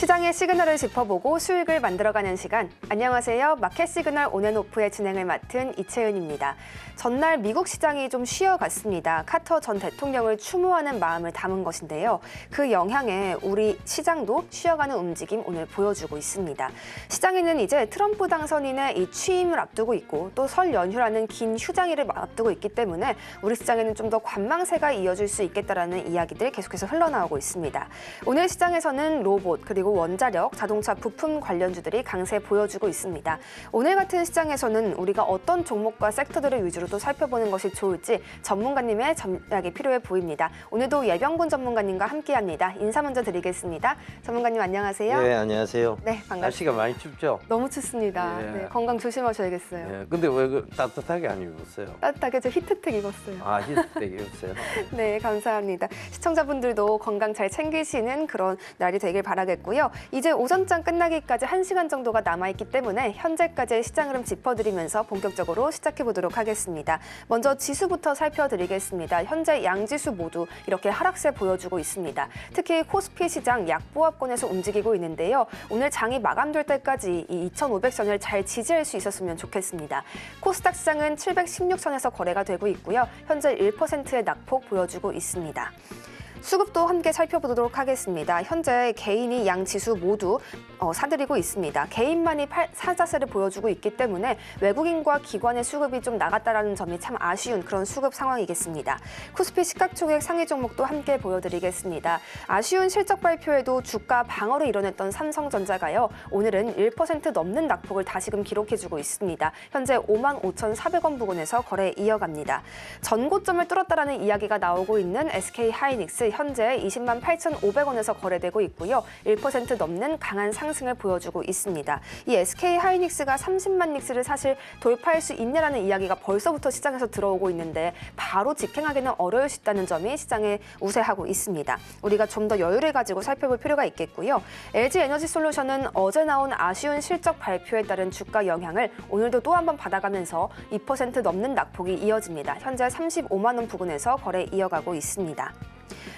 시장의 시그널을 짚어보고 수익을 만들어가는 시간. 안녕하세요. 마켓 시그널 온앤오프의 진행을 맡은 이채은입니다. 전날 미국 시장이 좀 쉬어갔습니다. 카터 전 대통령을 추모하는 마음을 담은 것인데요. 그 영향에 우리 시장도 쉬어가는 움직임 오늘 보여주고 있습니다. 시장에는 이제 트럼프 당선인의 이 취임을 앞두고 있고 또 설 연휴라는 긴 휴장일을 앞두고 있기 때문에 우리 시장에는 좀 더 관망세가 이어질 수 있겠다라는 이야기들 계속해서 흘러나오고 있습니다. 오늘 시장에서는 로봇 그리고 원자력, 자동차 부품 관련주들이 강세 보여주고 있습니다. 오늘 같은 시장에서는 우리가 어떤 종목과 섹터들을 위주로 또 살펴보는 것이 좋을지 전문가님의 전략이 필요해 보입니다. 오늘도 예병군 전문가님과 함께합니다. 인사 먼저 드리겠습니다. 전문가님 안녕하세요. 네, 안녕하세요. 네, 반갑습니다. 날씨가 많이 춥죠? 너무 춥습니다. 예. 네, 건강 조심하셔야겠어요. 네, 근데 왜 따뜻하게 안 입었어요? 따뜻하게 저 히트텍 입었어요. 아, 히트텍 입었어요? 네, 감사합니다. 시청자분들도 건강 잘 챙기시는 그런 날이 되길 바라겠고요. 이제 오전장 끝나기까지 1시간 정도가 남아있기 때문에 현재까지의 시장 흐름 짚어드리면서 본격적으로 시작해보도록 하겠습니다. 먼저 지수부터 살펴드리겠습니다. 현재 양지수 모두 이렇게 하락세 보여주고 있습니다. 특히 코스피 시장 약보합권에서 움직이고 있는데요. 오늘 장이 마감될 때까지 이 2,500선을 잘 지지할 수 있었으면 좋겠습니다. 코스닥 시장은 716선에서 거래가 되고 있고요. 현재 1%의 낙폭 보여주고 있습니다. 수급도 함께 살펴보도록 하겠습니다. 현재 개인이 양 지수 모두 사들이고 있습니다. 개인만이 사자세를 보여주고 있기 때문에 외국인과 기관의 수급이 좀 나갔다라는 점이 참 아쉬운 그런 수급 상황이겠습니다. 코스피 시가총액 상위 종목도 함께 보여드리겠습니다. 아쉬운 실적 발표에도 주가 방어를 이뤄냈던 삼성전자가요. 오늘은 1% 넘는 낙폭을 다시금 기록해주고 있습니다. 현재 55,400원 부근에서 거래 이어갑니다. 전고점을 뚫었다라는 이야기가 나오고 있는 SK하이닉스 현재 208,500원에서 거래되고 있고요. 1% 넘는 강한 상승을 보여주고 있습니다. 이 SK하이닉스가 30만 닉스를 사실 돌파할 수 있냐라는 이야기가 벌써부터 시장에서 들어오고 있는데 바로 직행하기는 어려울 수 있다는 점이 시장에 우세하고 있습니다. 우리가 좀 더 여유를 가지고 살펴볼 필요가 있겠고요. LG에너지솔루션은 어제 나온 아쉬운 실적 발표에 따른 주가 영향을 오늘도 또 한 번 받아가면서 2% 넘는 낙폭이 이어집니다. 현재 35만 원 부근에서 거래 이어가고 있습니다.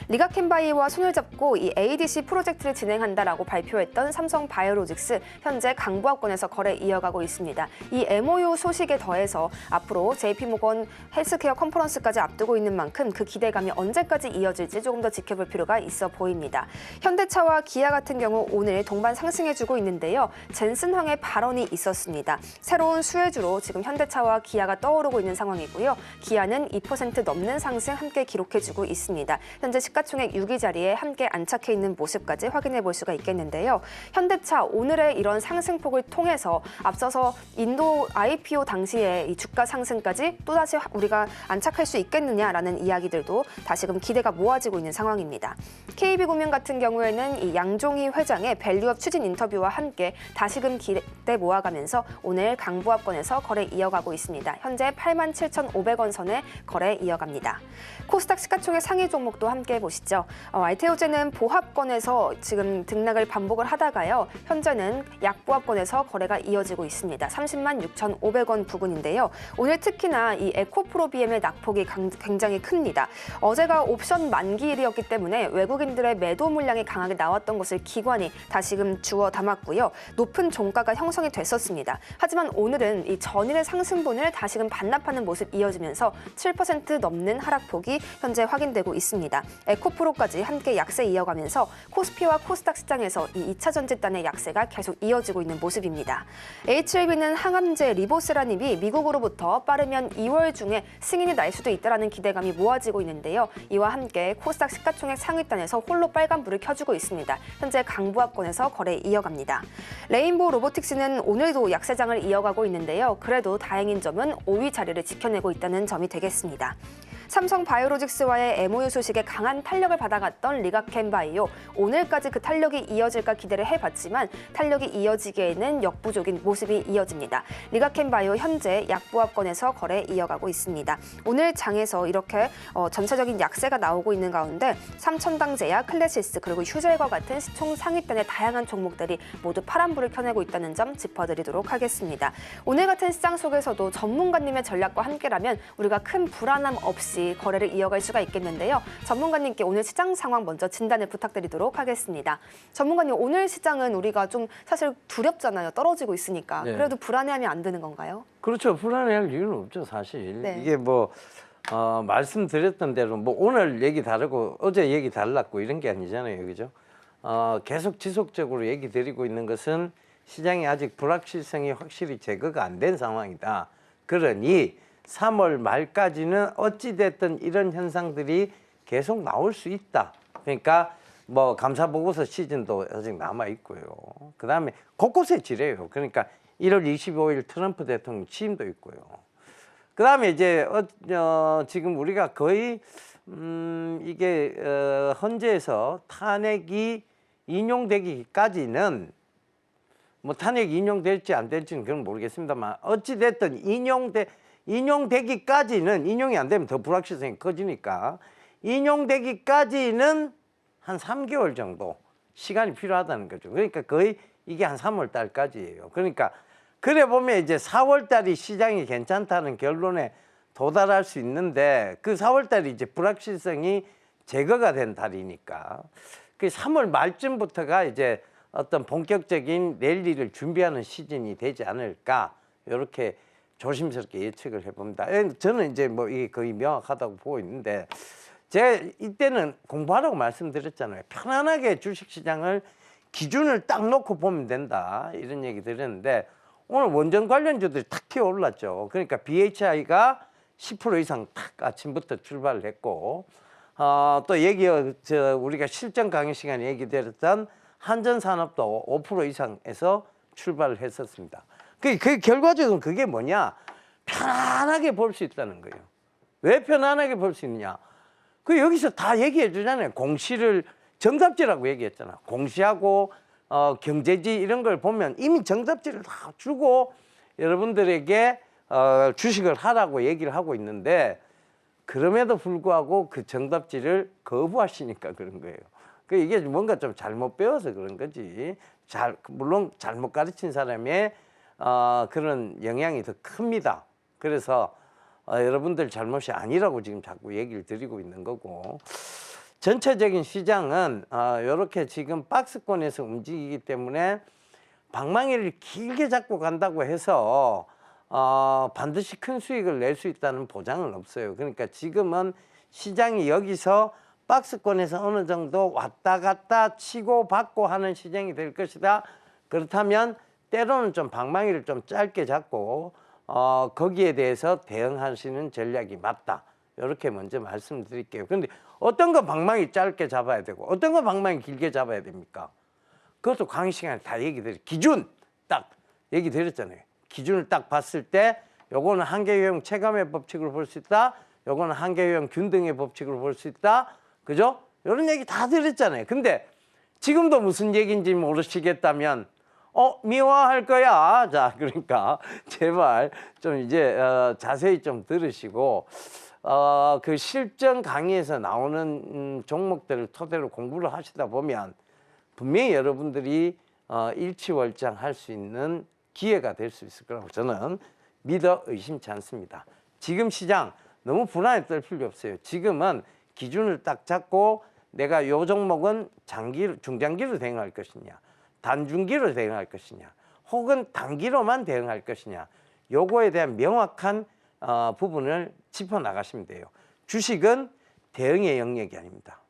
리가켄바이오와 손을 잡고 이 ADC 프로젝트를 진행한다라고 발표했던 삼성바이오로직스 현재 강보합권에서 거래 이어가고 있습니다. 이 MOU 소식에 더해서 앞으로 JP모건 헬스케어 컨퍼런스까지 앞두고 있는 만큼 그 기대감이 언제까지 이어질지 조금 더 지켜볼 필요가 있어 보입니다. 현대차와 기아 같은 경우 오늘 동반 상승해주고 있는데요. 젠슨 황의 발언이 있었습니다. 새로운 수혜주로 지금 현대차와 기아가 떠오르고 있는 상황이고요. 기아는 2% 넘는 상승 함께 기록해주고 있습니다. 현재 시가총액 6위 자리에 함께 안착해 있는 모습까지 확인해 볼 수가 있겠는데요. 현대차 오늘의 이런 상승폭을 통해서 앞서서 인도 IPO 당시에 이 주가 상승까지 또다시 우리가 안착할 수 있겠느냐라는 이야기들도 다시금 기대가 모아지고 있는 상황입니다. KB금융 같은 경우에는 이 양종희 회장의 밸류업 추진 인터뷰와 함께 다시금 기대 모아가면서 오늘 강보합권에서 거래 이어가고 있습니다. 현재 87,500원 선에 거래 이어갑니다. 코스닥 시가총액 상위 종목도 함께 보시죠. 알테오제는 보합권에서 지금 등락을 반복을 하다가요. 현재는 약보합권에서 거래가 이어지고 있습니다. 30만 6,500원 부근인데요. 오늘 특히나 이 에코프로비엠의 낙폭이 굉장히 큽니다. 어제가 옵션 만기일이었기 때문에 외국인들의 매도 물량이 강하게 나왔던 것을 기관이 다시금 주워 담았고요. 높은 종가가 형성이 됐었습니다. 하지만 오늘은 이 전일의 상승분을 다시금 반납하는 모습 이어지면서 7% 넘는 하락폭이 현재 확인되고 있습니다. 에코프로까지 함께 약세 이어가면서 코스피와 코스닥 시장에서 이 2차 전지단의 약세가 계속 이어지고 있는 모습입니다. HLB는 항암제 리보세라닙이 미국으로부터 빠르면 2월 중에 승인이 날 수도 있다는 기대감이 모아지고 있는데요. 이와 함께 코스닥 시가총액 상위단에서 홀로 빨간불을 켜주고 있습니다. 현재 강보합권에서 거래 이어갑니다. 레인보우 로보틱스는 오늘도 약세장을 이어가고 있는데요. 그래도 다행인 점은 5위 자리를 지켜내고 있다는 점이 되겠습니다. 삼성바이오로직스와의 MOU 소식에 강한 탄력을 받아갔던 리가켄바이오, 오늘까지 그 탄력이 이어질까 기대를 해봤지만 탄력이 이어지기에는 역부족인 모습이 이어집니다. 리가켄바이오 현재 약보합권에서 거래 이어가고 있습니다. 오늘 장에서 이렇게 전체적인 약세가 나오고 있는 가운데 삼천당제야, 클래시스 그리고 휴젤과 같은 시총 상위단의 다양한 종목들이 모두 파란불을 켜내고 있다는 점 짚어드리도록 하겠습니다. 오늘 같은 시장 속에서도 전문가님의 전략과 함께라면 우리가 큰 불안함 없이 없이 거래를 이어갈 수가 있겠는데요. 전문가님께 오늘 시장 상황 먼저 진단을 부탁드리도록 하겠습니다. 전문가님, 오늘 시장은 우리가 좀 사실 두렵잖아요. 떨어지고 있으니까. 네. 그래도 불안해하면 안 되는 건가요? 그렇죠. 불안해할 이유는 없죠, 사실. 네. 이게 뭐 말씀드렸던 대로 뭐 오늘 얘기 다르고 어제 얘기 달랐고 이런 게 아니잖아요, 그죠? 계속 지속적으로 얘기 드리고 있는 것은 시장이 아직 불확실성이 확실히 제거가 안 된 상황이다. 그러니 3월 말까지는 어찌됐든 이런 현상들이 계속 나올 수 있다. 그러니까 뭐 감사보고서 시즌도 아직 남아 있고요. 그 다음에 곳곳에 지래요. 그러니까 1월 25일 트럼프 대통령 취임도 있고요. 그 다음에 이제 지금 우리가 거의 이게 헌재에서 탄핵이 인용되기까지는 뭐 탄핵이 인용될지 안 될지는 그건 모르겠습니다만 어찌 됐든 인용되기까지는 인용이 안 되면 더 불확실성이 커지니까 인용되기까지는 한 3개월 정도 시간이 필요하다는 거죠. 그러니까 거의 이게 한 3월 달까지예요. 그러니까 그래 보면 이제 4월 달이 시장이 괜찮다는 결론에 도달할 수 있는데 그 4월 달이 이제 불확실성이 제거가 된 달이니까 그 3월 말쯤부터가 이제 어떤 본격적인 랠리를 준비하는 시즌이 되지 않을까 이렇게 조심스럽게 예측을 해봅니다. 저는 이제 뭐 이게 거의 명확하다고 보고 있는데 제가 이때는 공부하라고 말씀드렸잖아요. 편안하게 주식시장을 기준을 딱 놓고 보면 된다 이런 얘기 드렸는데 오늘 원전 관련주들이 탁 튀어 올랐죠. 그러니까 BHI가 10% 이상 탁 아침부터 출발을 했고 또 우리가 실전 강의 시간에 얘기 드렸던 한전산업도 5% 이상에서 출발을 했었습니다. 그 결과적으로 그게 뭐냐? 편안하게 볼 수 있다는 거예요. 왜 편안하게 볼 수 있냐? 그 여기서 다 얘기해 주잖아요. 공시를 정답지라고 얘기했잖아. 공시하고 경제지 이런 걸 보면 이미 정답지를 다 주고 여러분들에게 주식을 하라고 얘기를 하고 있는데 그럼에도 불구하고 그 정답지를 거부하시니까 그런 거예요. 그 이게 뭔가 좀 잘못 배워서 그런 거지. 물론 잘못 가르친 사람의 그런 영향이 더 큽니다. 그래서 여러분들 잘못이 아니라고 지금 자꾸 얘기를 드리고 있는 거고 전체적인 시장은 이렇게 지금 박스권에서 움직이기 때문에 방망이를 길게 잡고 간다고 해서 반드시 큰 수익을 낼 수 있다는 보장은 없어요. 그러니까 지금은 시장이 여기서 박스권에서 어느 정도 왔다 갔다 치고 받고 하는 시장이 될 것이다. 그렇다면 때로는 좀 방망이를 좀 짧게 잡고 거기에 대해서 대응하시는 전략이 맞다. 이렇게 먼저 말씀드릴게요. 그런데 어떤 거 방망이 짧게 잡아야 되고 어떤 거 방망이 길게 잡아야 됩니까? 그것도 강의 시간에 다 얘기 드렸죠. 기준 딱 얘기 드렸잖아요. 기준을 딱 봤을 때 요거는 한계유형 체감의 법칙으로 볼 수 있다. 요거는 한계유형 균등의 법칙으로 볼 수 있다. 그죠? 이런 얘기 다 드렸잖아요. 근데 지금도 무슨 얘기인지 모르시겠다면 미화할 거야. 자, 그러니까 제발 좀 이제 자세히 좀 들으시고 그 실전 강의에서 나오는 종목들을 토대로 공부를 하시다 보면 분명히 여러분들이 일취월장할 수 있는 기회가 될 수 있을 거라고 저는 믿어 의심치 않습니다. 지금 시장 너무 불안에 떨 필요 없어요. 지금은 기준을 딱 잡고 내가 요 종목은 중장기로 대응할 것이냐, 단중기로 대응할 것이냐, 혹은 단기로만 대응할 것이냐, 요거에 대한 명확한 부분을 짚어 나가시면 돼요. 주식은 대응의 영역이 아닙니다.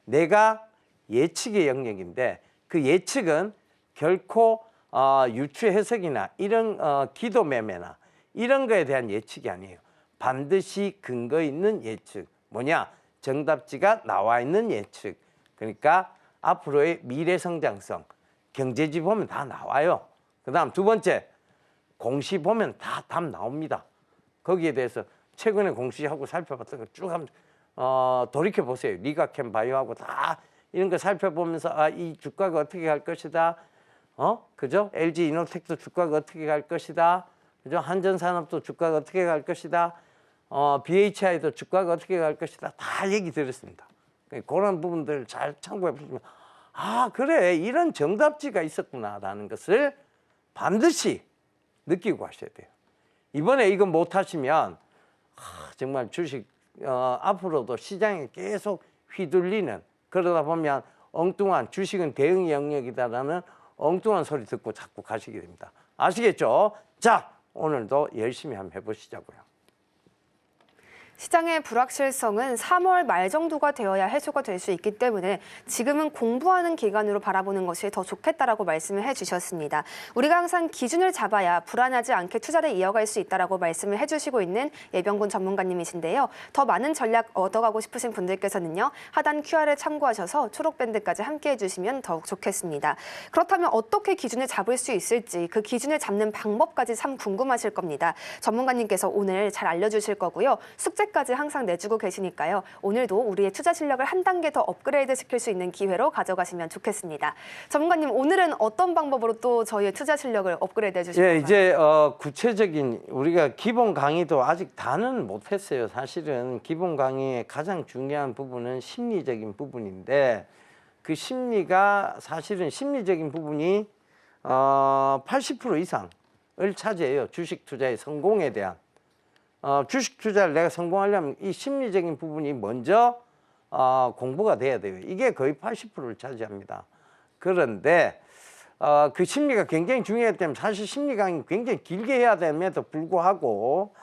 내가 예측의 영역인데 그 예측은 결코 유추 해석이나 이런 기도 매매나 이런 거에 대한 예측이 아니에요. 반드시 근거 있는 예측. 뭐냐? 정답지가 나와 있는 예측. 그러니까 앞으로의 미래 성장성. 경제지 보면 다 나와요. 그 다음 두 번째, 공시 보면 다 답 나옵니다. 거기에 대해서 최근에 공시하고 살펴봤던 거 쭉 한번 돌이켜보세요. 리가캠 바이오하고 다 이런 거 살펴보면서 이 주가가 어떻게 갈 것이다. 그죠? LG 이노텍도 주가가 어떻게 갈 것이다. 그죠? 한전산업도 주가가 어떻게 갈 것이다. BHI도 주가가 어떻게 갈 것이다. 다 얘기 드렸습니다. 그런 부분들 잘 참고해 보시면 그래 이런 정답지가 있었구나라는 것을 반드시 느끼고 하셔야 돼요. 이번에 이거 못 하시면 정말 주식 앞으로도 시장에 계속 휘둘리는, 그러다 보면 엉뚱한 주식은 대응의 영역이다라는 엉뚱한 소리 듣고 자꾸 가시게 됩니다. 아시겠죠? 자, 오늘도 열심히 한번 해보시자고요. 시장의 불확실성은 3월 말 정도가 되어야 해소가 될 수 있기 때문에 지금은 공부하는 기간으로 바라보는 것이 더 좋겠다라고 말씀을 해주셨습니다. 우리가 항상 기준을 잡아야 불안하지 않게 투자를 이어갈 수 있다라고 말씀을 해주시고 있는 예병군 전문가님이신데요. 더 많은 전략 얻어가고 싶으신 분들께서는요. 하단 QR을 참고하셔서 초록밴드까지 함께 해주시면 더욱 좋겠습니다. 그렇다면 어떻게 기준을 잡을 수 있을지 그 기준을 잡는 방법까지 참 궁금하실 겁니다. 전문가님께서 오늘 잘 알려주실 거고요. 숙제까지 항상 내주고 계시니까요. 오늘도 우리의 투자 실력을 한 단계 더 업그레이드 시킬 수 있는 기회로 가져가시면 좋겠습니다. 전문가님, 오늘은 어떤 방법으로 또 저희의 투자 실력을 업그레이드 해주실 건가요? 이제 구체적인 우리가 기본 강의도 아직 다는 못했어요. 사실은 기본 강의의 가장 중요한 부분은 심리적인 부분인데 그 심리가 사실은 심리적인 부분이 80% 이상을 차지해요. 주식 투자의 성공에 대한. 주식 투자를 내가 성공하려면 이 심리적인 부분이 먼저 공부가 돼야 돼요. 이게 거의 80%를 차지합니다. 그런데 그 심리가 굉장히 중요하기 때문에 사실 심리 강의 굉장히 길게 해야 됨에도 불구하고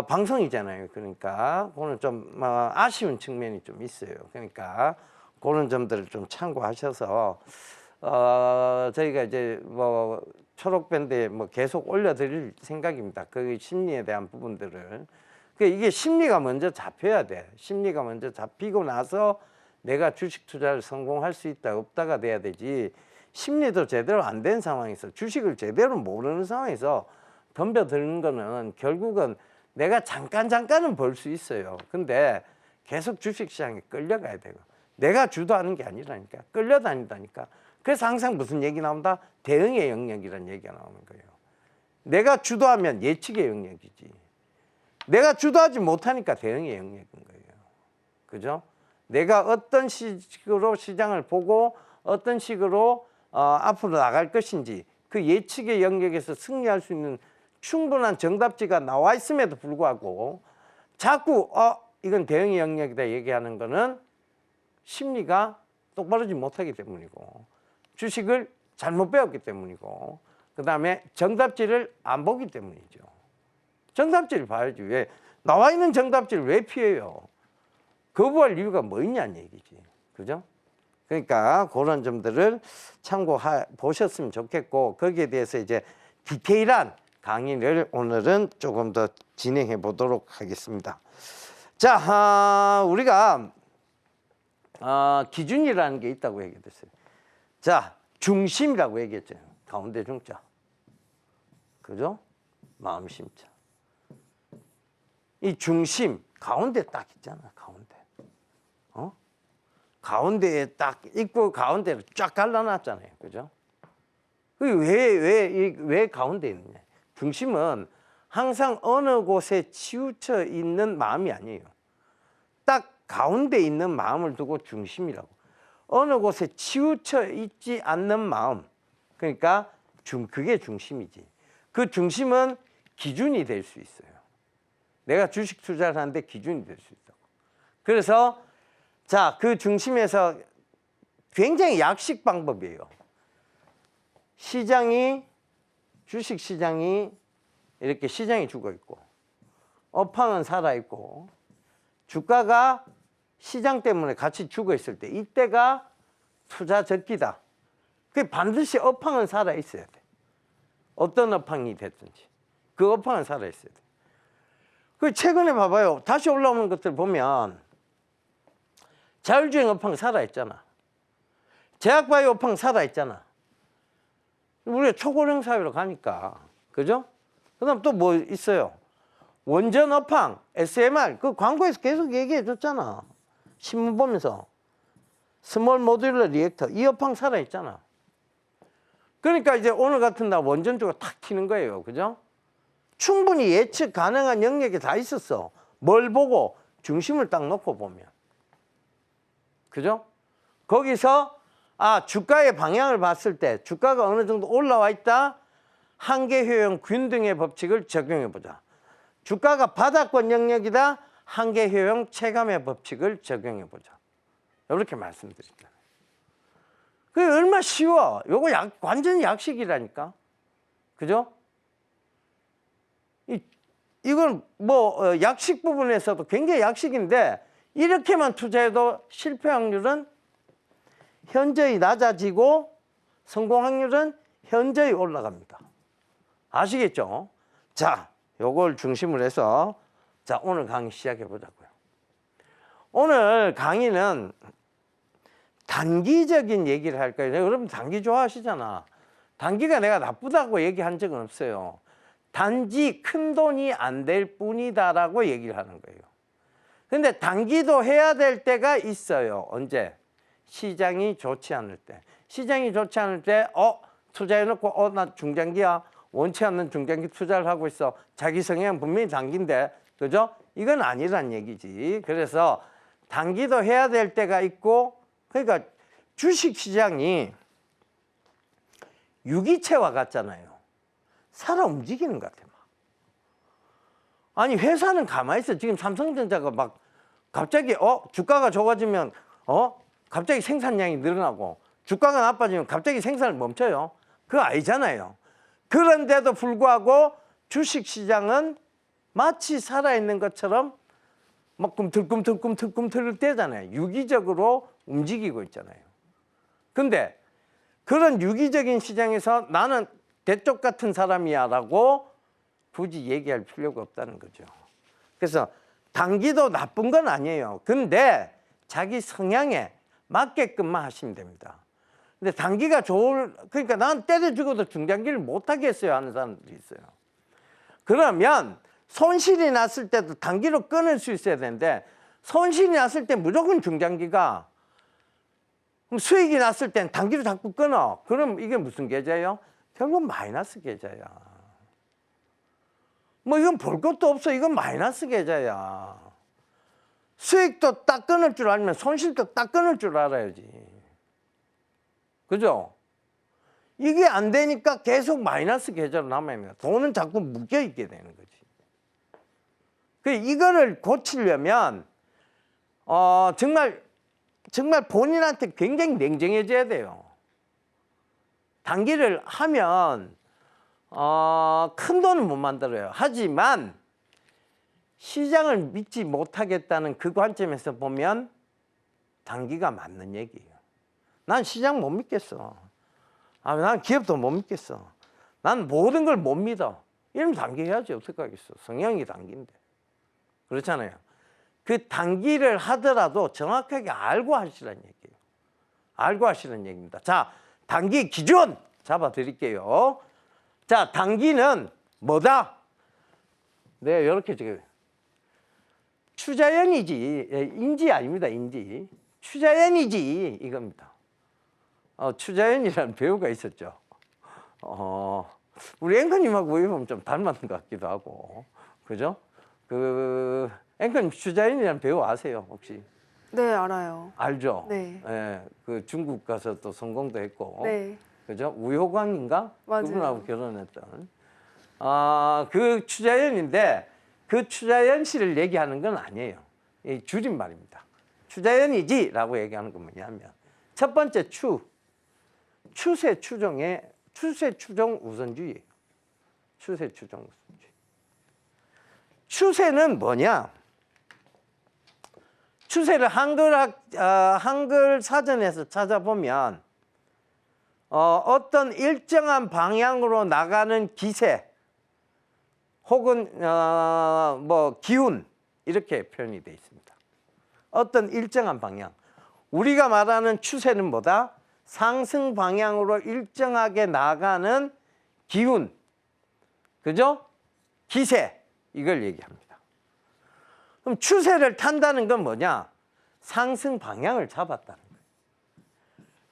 방송이잖아요. 그러니까 그거는 좀 아쉬운 측면이 좀 있어요. 그러니까 그런 점들을 좀 참고하셔서 저희가 이제 초록밴드에 계속 올려드릴 생각입니다. 그 심리에 대한 부분들을. 이게 심리가 먼저 잡혀야 돼. 심리가 먼저 잡히고 나서 내가 주식 투자를 성공할 수 있다, 없다가 돼야 되지. 심리도 제대로 안 된 상황에서 주식을 제대로 모르는 상황에서 덤벼드는 거는 결국은 내가 잠깐은 벌 수 있어요. 근데 계속 주식시장에 끌려가야 되고 내가 주도하는 게 아니라니까. 끌려다닌다니까. 그래서 항상 무슨 얘기 나온다? 대응의 영역이라는 얘기가 나오는 거예요. 내가 주도하면 예측의 영역이지. 내가 주도하지 못하니까 대응의 영역인 거예요. 그죠? 내가 어떤 식으로 시장을 보고 어떤 식으로 앞으로 나갈 것인지 그 예측의 영역에서 승리할 수 있는 충분한 정답지가 나와 있음에도 불구하고 자꾸 이건 대응의 영역이다 얘기하는 거는 심리가 똑바르지 못하기 때문이고 주식을 잘못 배웠기 때문이고 그 다음에 정답지를 안 보기 때문이죠. 정답지를 봐야지. 왜 나와 있는 정답지를 왜 피해요? 거부할 이유가 뭐 있냐는 얘기지. 그죠? 그러니까 그런 점들을 참고해 보셨으면 좋겠고 거기에 대해서 이제 디테일한 강의를 오늘은 조금 더 진행해 보도록 하겠습니다. 자, 우리가 기준이라는 게 있다고 얘기했어요. 자, 중심이라고 얘기했죠. 가운데 중자. 그죠? 마음 심자. 이 중심, 가운데 딱 있잖아, 가운데. 가운데에 딱 있고 가운데를 쫙 갈라놨잖아요. 그죠? 왜 가운데 있느냐. 중심은 항상 어느 곳에 치우쳐 있는 마음이 아니에요. 딱 가운데 있는 마음을 두고 중심이라고. 어느 곳에 치우쳐 있지 않는 마음. 그러니까 그게 중심이지. 그 중심은 기준이 될 수 있어요. 내가 주식 투자를 하는데 기준이 될 수 있다고. 그래서 자, 그 중심에서 굉장히 약식 방법이에요. 주식 시장이 이렇게 시장이 죽어 있고 업황은 살아 있고 주가가 시장 때문에 같이 죽어 있을 때 이때가 투자 적기다. 그게 반드시 업황은 살아 있어야 돼. 어떤 업황이 됐든지 그 업황은 살아 있어야 돼. 그 최근에 봐봐요. 다시 올라오는 것들 보면 자율주행 업황 살아 있잖아. 제약바이오 업황 살아 있잖아. 우리가 초고령 사회로 가니까 그죠? 그다음 또 뭐 있어요? 원전 업황, SMR 그 광고에서 계속 얘기해 줬잖아. 신문 보면서 스몰 모듈러 리액터 이 업황 살아 있잖아. 그러니까 이제 오늘 같은 날 원전 쪽으로 탁 튀는 거예요. 그죠? 충분히 예측 가능한 영역이 다 있었어. 뭘 보고 중심을 딱 놓고 보면. 그죠? 거기서 주가의 방향을 봤을 때 주가가 어느 정도 올라와 있다. 한계 효용 균등의 법칙을 적용해 보자. 주가가 바닥권 영역이다. 한계효용 체감의 법칙을 적용해 보자. 이렇게 말씀드렸잖아요. 그게 얼마나 쉬워. 요거 완전 약식이라니까. 그죠? 이건 뭐 약식 부분에서도 굉장히 약식인데 이렇게만 투자해도 실패 확률은 현저히 낮아지고 성공 확률은 현저히 올라갑니다. 아시겠죠? 자, 요걸 중심으로 해서 자, 오늘 강의 시작해 보자고요. 오늘 강의는 단기적인 얘기를 할 거예요. 여러분 단기 좋아하시잖아. 단기가 내가 나쁘다고 얘기한 적은 없어요. 단지 큰 돈이 안 될 뿐이다라고 얘기를 하는 거예요. 근데 단기도 해야 될 때가 있어요. 언제? 시장이 좋지 않을 때. 시장이 좋지 않을 때 투자해놓고 나 중장기야. 원치 않는 중장기 투자를 하고 있어. 자기 성향 분명히 단기인데, 그죠? 이건 아니란 얘기지. 그래서 단기도 해야 될 때가 있고, 그러니까 주식시장이 유기체와 같잖아요. 살아 움직이는 것 같아요. 아니 회사는 가만히 있어. 지금 삼성전자가 막 갑자기 주가가 좋아지면 갑자기 생산량이 늘어나고 주가가 나빠지면 갑자기 생산을 멈춰요. 그거 아니잖아요. 그런데도 불구하고 주식시장은 마치 살아있는 것처럼 막 꿈틀꿈틀 대잖아요. 유기적으로 움직이고 있잖아요. 근데 그런 유기적인 시장에서 나는 대쪽 같은 사람이야 라고 굳이 얘기할 필요가 없다는 거죠. 그래서 단기도 나쁜 건 아니에요. 근데 자기 성향에 맞게끔만 하시면 됩니다. 근데 단기가 그러니까 난 때려 죽어도 중장기를 못 하겠어요 하는 사람들이 있어요. 그러면 손실이 났을 때도 단기로 끊을 수 있어야 되는데 손실이 났을 때 무조건 중장기가, 그럼 수익이 났을 땐 단기로 자꾸 끊어. 그럼 이게 무슨 계좌예요? 결국 마이너스 계좌야. 뭐 이건 볼 것도 없어. 이건 마이너스 계좌야. 수익도 딱 끊을 줄 알면 손실도 딱 끊을 줄 알아야지. 그죠? 이게 안 되니까 계속 마이너스 계좌로 남아있는 거야. 돈은 자꾸 묶여있게 되는 거지. 이거를 고치려면 정말 본인한테 굉장히 냉정해져야 돼요. 단기를 하면 큰 돈은 못 만들어요. 하지만 시장을 믿지 못하겠다는 그 관점에서 보면 단기가 맞는 얘기예요. 난 시장 못 믿겠어. 난 기업도 못 믿겠어. 난 모든 걸 못 믿어. 이러면 단기 해야지. 어떡하겠어. 성향이 단기인데. 그렇잖아요. 그 단기를 하더라도 정확하게 알고 하시라는 얘기예요. 알고 하시는 얘기입니다. 자, 단기 기준 잡아 드릴게요. 자, 단기는 뭐다? 네, 이렇게 지금 추자연이지. 인지 아닙니다. 인지. 추자연이지 이겁니다. 추자연이라는 배우가 있었죠. 우리 앵커님하고 보면 좀 닮았는 것 같기도 하고, 그죠? 앵커님 추자연이라는 배우 아세요 혹시? 네, 알아요. 알죠? 네. 예, 그 중국 가서 또 성공도 했고, 네. 그죠? 우효광인가? 맞아요. 그분하고 결혼했던. 그 추자연인데 그 추자연 씨를 얘기하는 건 아니에요. 이 줄임말입니다. 추자연이지라고 얘기하는 건 뭐냐면 첫 번째 추세 추종 우선주의. 추세 추종 우선주의. 추세는 뭐냐? 추세를 한글 사전에서 찾아보면 어떤 일정한 방향으로 나가는 기세 혹은 뭐 기운 이렇게 표현이 되어 있습니다. 어떤 일정한 방향. 우리가 말하는 추세는 뭐다? 상승 방향으로 일정하게 나가는 기운, 그죠? 기세, 이걸 얘기합니다. 그럼 추세를 탄다는 건 뭐냐? 상승 방향을 잡았다는 거예요.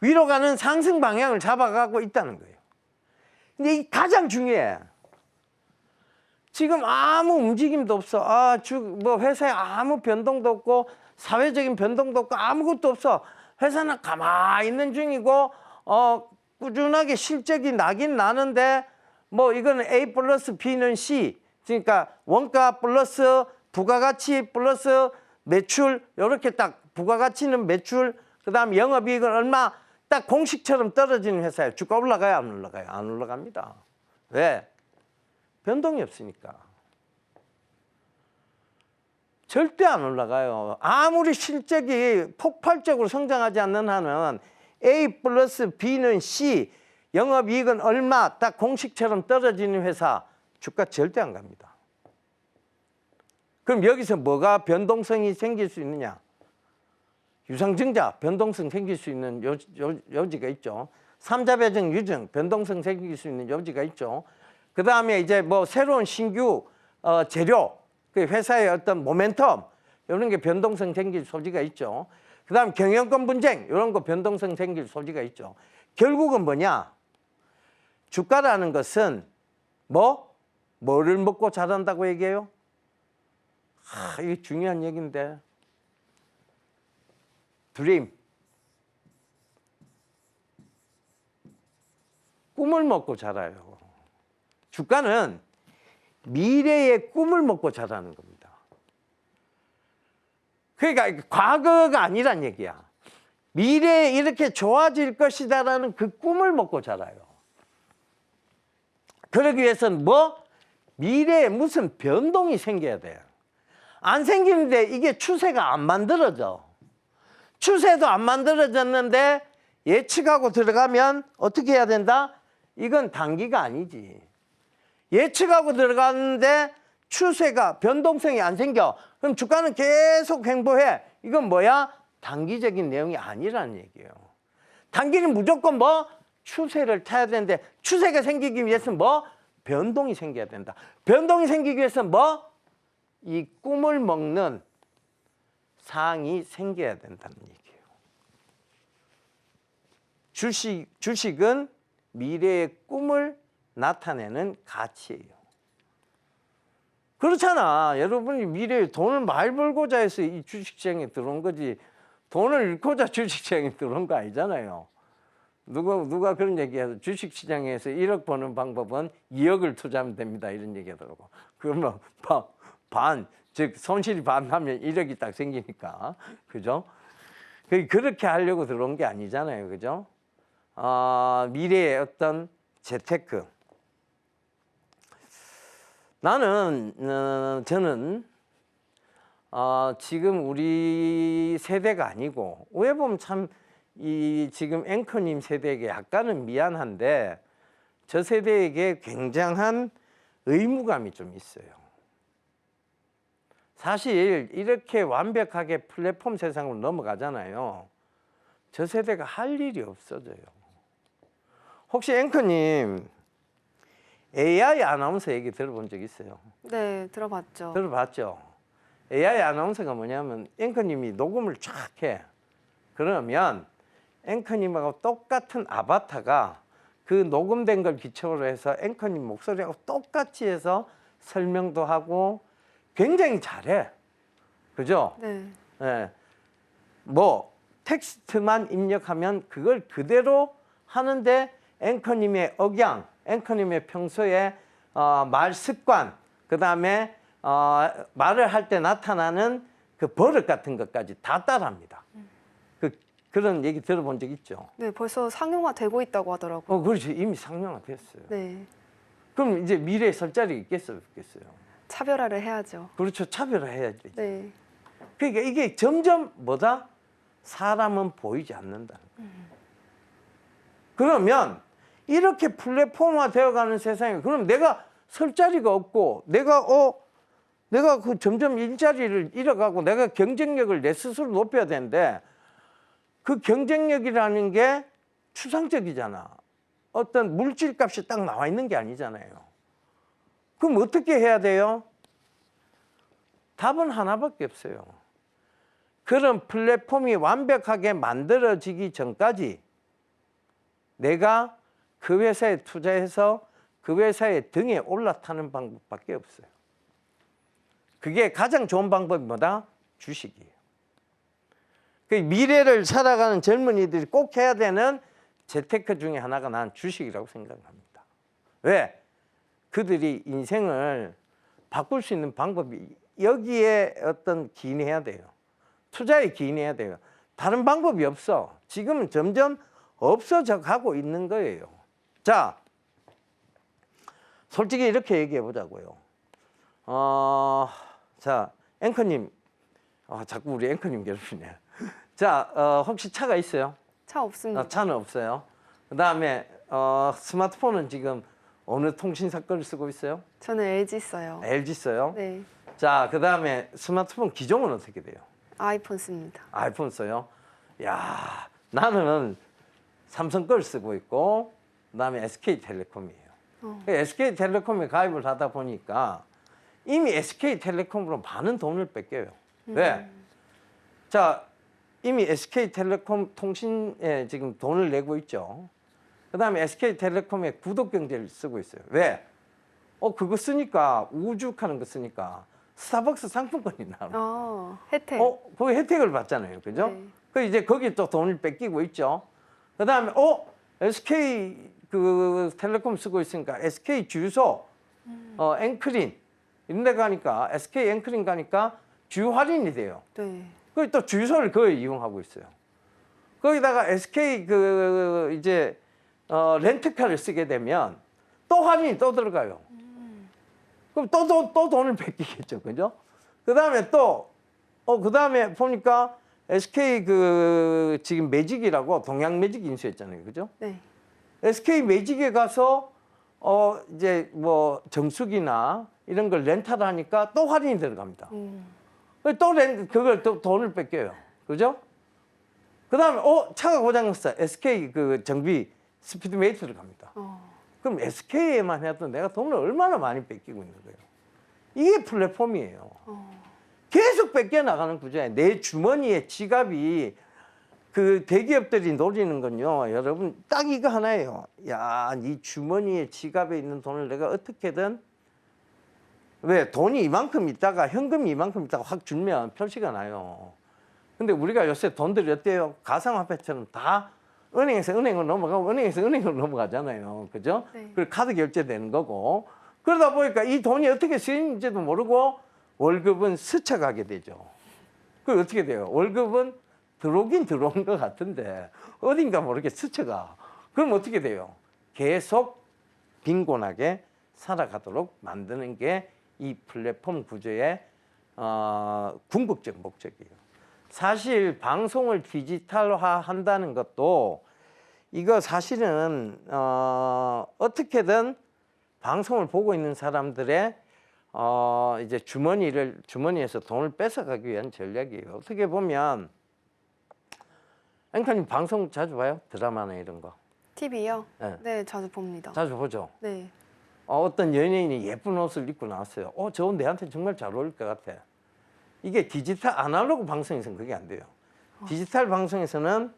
위로 가는 상승 방향을 잡아가고 있다는 거예요. 근데 이게 가장 중요해. 지금 아무 움직임도 없어. 뭐 회사에 아무 변동도 없고 사회적인 변동도 없고 아무것도 없어. 회사는 가만히 있는 중이고 꾸준하게 실적이 나긴 나는데 뭐 이거는 A 플러스 B는 C, 그러니까 원가 플러스 부가가치 플러스 매출 이렇게 딱 부가가치는 매출 그다음 영업이익은 얼마 딱 공식처럼 떨어지는 회사에 주가 올라가요 안 올라가요? 안 올라갑니다. 왜? 변동이 없으니까. 절대 안 올라가요. 아무리 실적이 폭발적으로 성장하지 않는 한은 A 플러스 B는 C, 영업이익은 얼마 딱 공식처럼 떨어지는 회사 주가 절대 안 갑니다. 그럼 여기서 뭐가 변동성이 생길 수 있느냐? 유상증자 변동성 생길 수 있는 여지가 있죠. 삼자배정 유증 변동성 생길 수 있는 여지가 있죠. 그 다음에 이제 뭐 새로운 신규 재료, 그 회사의 어떤 모멘텀 이런 게 변동성 생길 소지가 있죠. 그 다음 경영권 분쟁 이런 거 변동성 생길 소지가 있죠. 결국은 뭐냐? 주가라는 것은 뭐를 먹고 자란다고 얘기해요? 이게 중요한 얘기인데. 드림. 꿈을 먹고 자라요. 주가는 미래의 꿈을 먹고 자라는 겁니다. 그러니까 과거가 아니란 얘기야. 미래에 이렇게 좋아질 것이다라는 그 꿈을 먹고 자라요. 그러기 위해서는 미래에 무슨 변동이 생겨야 돼요. 안 생기는데 이게 추세가 안 만들어져. 추세도 안 만들어졌는데 예측하고 들어가면 어떻게 해야 된다? 이건 단기가 아니지. 예측하고 들어갔는데 추세가 변동성이 안 생겨. 그럼 주가는 계속 횡보해. 이건 뭐야? 단기적인 내용이 아니라는 얘기예요. 단기는 무조건 추세를 타야 되는데 추세가 생기기 위해서는 변동이 생겨야 된다. 변동이 생기기 위해서는 이 꿈을 먹는 사항이 생겨야 된다는 얘기예요. 주식은 미래의 꿈을 나타내는 가치예요. 그렇잖아. 여러분이 미래에 돈을 많이 벌고자 해서 이 주식시장에 들어온 거지 돈을 잃고자 주식시장에 들어온 거 아니잖아요. 누가 그런 얘기해서 주식시장에서 1억 버는 방법은 2억을 투자하면 됩니다. 이런 얘기 하더라고. 그러면 즉 손실이 반 나면 1억이 딱 생기니까. 그죠? 그렇게 하려고 들어온 게 아니잖아요. 그죠? 미래의 어떤 재테크. 저는 지금 우리 세대가 아니고 왜 보면 참 지금 앵커님 세대에게 약간은 미안한데 저 세대에게 굉장한 의무감이 좀 있어요. 사실 이렇게 완벽하게 플랫폼 세상으로 넘어가잖아요. 저 세대가 할 일이 없어져요. 혹시 앵커님 AI 아나운서 얘기 들어본 적 있어요? 네, 들어봤죠. 들어봤죠? AI 아나운서가 뭐냐면 앵커님이 녹음을 쫙 해. 그러면 앵커님하고 똑같은 아바타가 그 녹음된 걸 기초로 해서 앵커님 목소리하고 똑같이 해서 설명도 하고 굉장히 잘해. 그죠? 네. 네. 텍스트만 입력하면 그걸 그대로 하는데 앵커님의 억양, 앵커님의 평소에 말 습관, 그 다음에 말을 할 때 나타나는 그 버릇 같은 것까지 다 따라합니다. 그런 얘기 들어본 적 있죠? 네, 벌써 상용화되고 있다고 하더라고요. 그렇지. 이미 상용화됐어요. 네. 그럼 이제 미래에 설 자리 있겠어요? 없겠어요? 차별화를 해야죠. 그렇죠. 차별화해야지. 네. 그러니까 이게 점점 사람은 보이지 않는다는 거예요. 그러면 이렇게 플랫폼화 되어가는 세상에 그럼 내가 설 자리가 없고 내가 그 점점 일자리를 잃어가고 내가 경쟁력을 내 스스로 높여야 되는데 그 경쟁력이라는 게 추상적이잖아. 어떤 물질값이 딱 나와 있는 게 아니잖아요. 그럼 어떻게 해야 돼요? 답은 하나밖에 없어요. 그런 플랫폼이 완벽하게 만들어지기 전까지 내가 그 회사에 투자해서 그 회사의 등에 올라타는 방법밖에 없어요. 그게 가장 좋은 방법이 주식이에요. 그 미래를 살아가는 젊은이들이 꼭 해야 되는 재테크 중에 하나가 난 주식이라고 생각합니다. 왜? 그들이 인생을 바꿀 수 있는 방법이 여기에 어떤 기인해야 돼요. 투자에 기인해야 돼요. 다른 방법이 없어. 지금은 점점 없어져 가고 있는 거예요. 자, 솔직히 이렇게 얘기해 보자고요. 자, 앵커님, 자꾸 우리 앵커님 괴롭히네. 자, 혹시 차가 있어요? 차 없습니다. 차는 없어요. 그다음에 스마트폰은 지금 어느 통신사 거를 쓰고 있어요? 저는 LG 써요. LG 써요. 네, 자, 그다음에 스마트폰 기종은 어떻게 돼요? 아이폰 씁니다. 아이폰 써요. 야, 나는 삼성 걸 쓰고 있고, 그다음에 SK텔레콤이에요. SK텔레콤에 가입을 하다 보니까 이미 SK텔레콤으로 많은 돈을 뺏겨요. 왜? 자, 이미 SK텔레콤 통신에 지금 돈을 내고 있죠. 그다음에 SK텔레콤의 구독경제를 쓰고 있어요. 왜? 그거 쓰니까 우주하는 거 쓰니까 스타벅스 상품권이 나와요. 혜택. 거기 혜택을 받잖아요. 그죠? 네. 그 이제 거기 또 돈을 뺏기고 있죠. 그다음에 SK 그 텔레콤 쓰고 있으니까 SK 주유소 앵크린 이런 데 가니까 SK 앵크린 가니까 주유 할인이 돼요. 네. 그리고 또 주유소를 거의 이용하고 있어요. 거기다가 SK 그 이제 렌트카를 쓰게 되면 또 할인이 또 들어가요. 그럼 또 돈을 뺏기겠죠, 그죠? 그다음에 그다음에 보니까 SK 그 지금 매직이라고 동양 매직 인수했잖아요, 그죠? 네. SK 매직에 가서 이제 뭐 정수기나 이런 걸 렌탈하니까 또 할인이 들어갑니다. 그걸 또 돈을 뺏겨요, 그죠? 그다음에 차가 고장났어. SK 그 정비 스피드메이트를 갑니다. 그럼 SK에만 해도 내가 돈을 얼마나 많이 뺏기고 있는 거예요. 이게 플랫폼이에요. 계속 뺏겨 나가는 구조예요. 내 주머니에 지갑이 그 대기업들이 노리는 건요, 여러분 딱 이거 하나예요. 야, 네 주머니에 지갑에 있는 돈을 내가 어떻게든 왜 돈이 이만큼 있다가 현금이 이만큼 있다가 확 줄면 표시가 나요. 근데 우리가 요새 돈들이 어때요? 가상화폐처럼 다 은행에서 은행으로 넘어가고 은행에서 은행으로 넘어가잖아요. 그죠? 네. 그리고 카드 결제되는 거고. 그러다 보니까 이 돈이 어떻게 쓰이는지도 모르고 월급은 스쳐가게 되죠. 그럼 어떻게 돼요? 월급은 들어오긴 들어온 것 같은데 어딘가 모르게 스쳐가. 그럼 어떻게 돼요? 계속 빈곤하게 살아가도록 만드는 게 이 플랫폼 구조의 궁극적 목적이에요. 사실 방송을 디지털화 한다는 것도 이거 사실은 어떻게든 방송을 보고 있는 사람들의 이제 주머니에서 돈을 뺏어가기 위한 전략이에요. 어떻게 보면 앵커님 방송 자주 봐요? 드라마나 이런 거. TV요? 네. 네, 자주 봅니다. 자주 보죠. 네. 어떤 연예인이 예쁜 옷을 입고 나왔어요. 저 옷 내한테 정말 잘 어울릴 것 같아. 이게 디지털 아날로그 방송에서는 그게 안 돼요. 디지털 방송에서는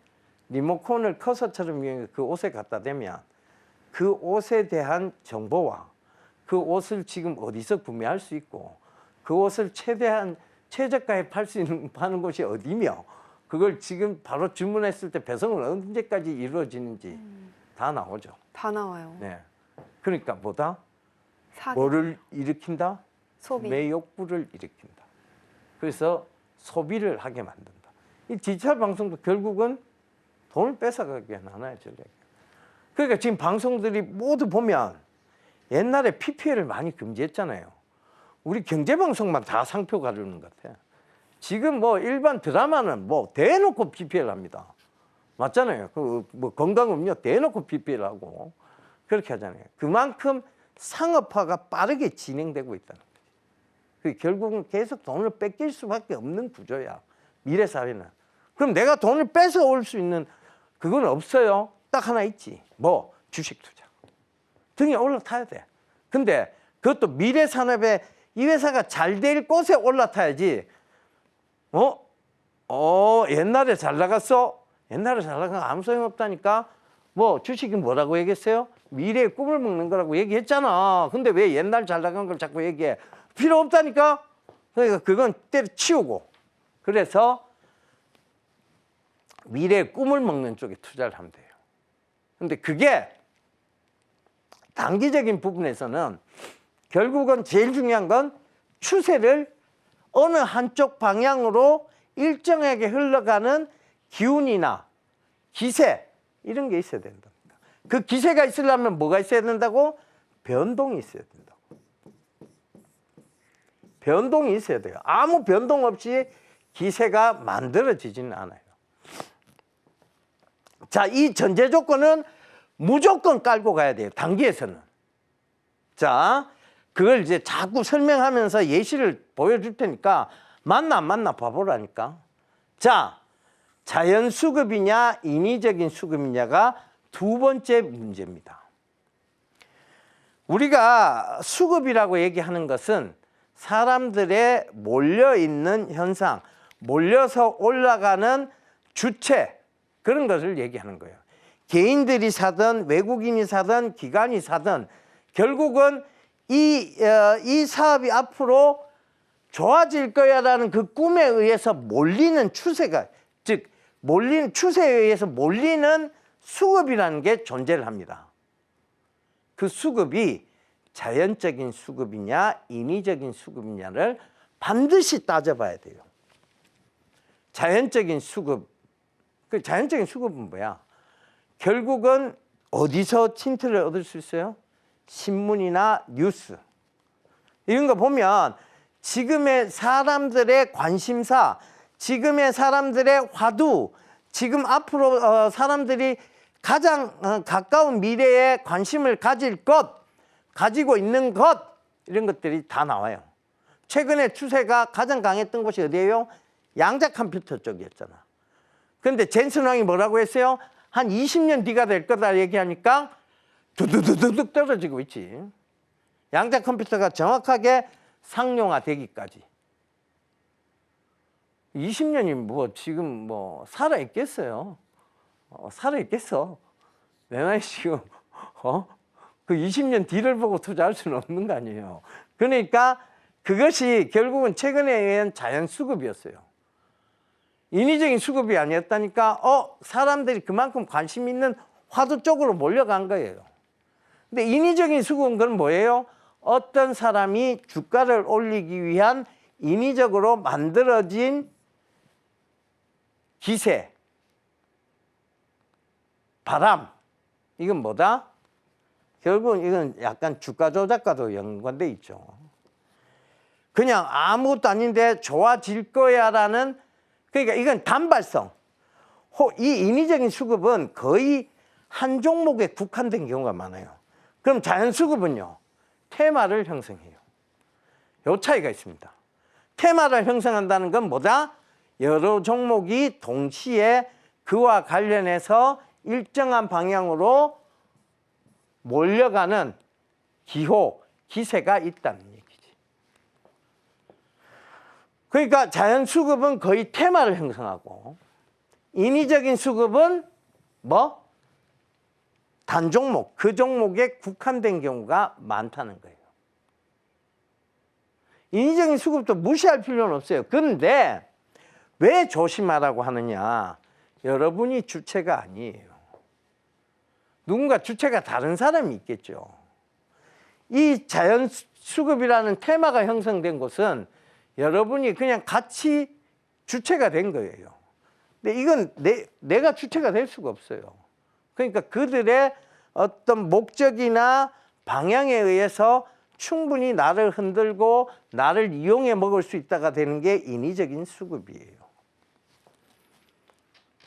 리모컨을 커서처럼 이용해서 그 옷에 갖다 대면 그 옷에 대한 정보와 그 옷을 지금 어디서 구매할 수 있고 그 옷을 최대한 최저가에 팔 수 있는 파는 곳이 어디며 그걸 지금 바로 주문했을 때 배송은 언제까지 이루어지는지 다 나오죠. 다 나와요. 네. 그러니까 뭐다? 사기, 뭐를 일으킨다? 소비. 구매욕구를 일으킨다. 그래서 소비를 하게 만든다. 이 디지털 방송도 결국은 돈을 뺏어가기 위한 하나의 전략이에요. 그러니까 지금 방송들이 모두 보면 옛날에 PPL을 많이 금지했잖아요. 우리 경제방송만 다 상표 가르는 것 같아. 지금 뭐 일반 드라마는 뭐 대놓고 PPL 합니다. 맞잖아요. 그 뭐 건강음료 대놓고 PPL 하고 그렇게 하잖아요. 그만큼 상업화가 빠르게 진행되고 있다는 거죠. 그 결국은 계속 돈을 뺏길 수밖에 없는 구조야. 미래 사회는. 그럼 내가 돈을 뺏어올 수 있는 그건 없어요. 딱 하나 있지. 뭐 주식 투자. 등에 올라타야 돼. 근데 그것도 미래 산업에 이 회사가 잘 될 곳에 올라타야지. 옛날에 잘 나갔어. 옛날에 잘 나간 거 아무 소용 없다니까. 뭐 주식이 뭐라고 얘기했어요? 미래의 꿈을 먹는 거라고 얘기했잖아. 근데 왜 옛날 잘 나간 걸 자꾸 얘기해? 필요 없다니까. 그러니까 그건 때려치우고. 그래서 미래의 꿈을 먹는 쪽에 투자를 하면 돼요. 근데 그게 단기적인 부분에서는 결국은 제일 중요한 건 추세를 어느 한쪽 방향으로 일정하게 흘러가는 기운이나 기세 이런 게 있어야 된답니다. 그 기세가 있으려면 뭐가 있어야 된다고? 변동이 있어야 된다고. 변동이 있어야 돼요. 아무 변동 없이 기세가 만들어지지는 않아요. 자, 이 전제 조건은 무조건 깔고 가야 돼요. 단기에서는. 자, 그걸 이제 자꾸 설명하면서 예시를 보여줄 테니까 맞나 안 맞나 봐보라니까. 자, 자연 수급이냐 인위적인 수급이냐가 두 번째 문제입니다. 우리가 수급이라고 얘기하는 것은 사람들의 몰려있는 현상, 몰려서 올라가는 주체, 그런 것을 얘기하는 거예요. 개인들이 사든 외국인이 사든 기관이 사든 결국은 이 사업이 앞으로 좋아질 거야라는 그 꿈에 의해서 몰리는 추세가, 즉 몰리는 추세에 의해서 몰리는 수급이라는 게 존재를 합니다. 그 수급이 자연적인 수급이냐 인위적인 수급이냐를 반드시 따져봐야 돼요. 자연적인 수급, 그 자연적인 수급은 뭐야? 결국은 어디서 힌트를 얻을 수 있어요? 신문이나 뉴스 이런 거 보면 지금의 사람들의 관심사, 지금의 사람들의 화두, 지금 앞으로 사람들이 가장 가까운 미래에 관심을 가질 것, 가지고 있는 것, 이런 것들이 다 나와요. 최근에 추세가 가장 강했던 곳이 어디예요? 양자 컴퓨터 쪽이었잖아. 그런데 젠슨 왕이 뭐라고 했어요? 한 20년 뒤가 될 거다 얘기하니까 두두두둑 떨어지고 있지. 양자 컴퓨터가 정확하게 상용화되기까지 20년이 뭐 지금 뭐 살아 있겠어요? 살아 있겠어? 내 나이 지금 그 20년 뒤를 보고 투자할 수는 없는 거 아니에요. 그러니까 그것이 결국은 최근에 의한 자연 수급이었어요. 인위적인 수급이 아니었다니까 사람들이 그만큼 관심 있는 화두 쪽으로 몰려간 거예요. 근데 인위적인 수급은 그건 뭐예요? 어떤 사람이 주가를 올리기 위한 인위적으로 만들어진 기세, 바람, 이건 뭐다? 결국은 이건 약간 주가 조작과도 연관돼 있죠. 그냥 아무것도 아닌데 좋아질 거야라는, 그러니까 이건 단발성. 이 인위적인 수급은 거의 한 종목에 국한된 경우가 많아요. 그럼 자연 수급은요? 테마를 형성해요. 요 차이가 있습니다. 테마를 형성한다는 건 뭐다? 여러 종목이 동시에 그와 관련해서 일정한 방향으로 몰려가는 기호, 기세가 있다는 얘기지. 그러니까 자연 수급은 거의 테마를 형성하고 인위적인 수급은 뭐? 단 종목, 그 종목에 국한된 경우가 많다는 거예요. 인위적인 수급도 무시할 필요는 없어요. 그런데 왜 조심하라고 하느냐? 여러분이 주체가 아니에요. 누군가 주체가 다른 사람이 있겠죠. 이 자연 수급이라는 테마가 형성된 곳은 여러분이 그냥 같이 주체가 된 거예요. 근데 이건 내가 주체가 될 수가 없어요. 그러니까 그들의 어떤 목적이나 방향에 의해서 충분히 나를 흔들고 나를 이용해 먹을 수 있다가 되는 게 인위적인 수급이에요.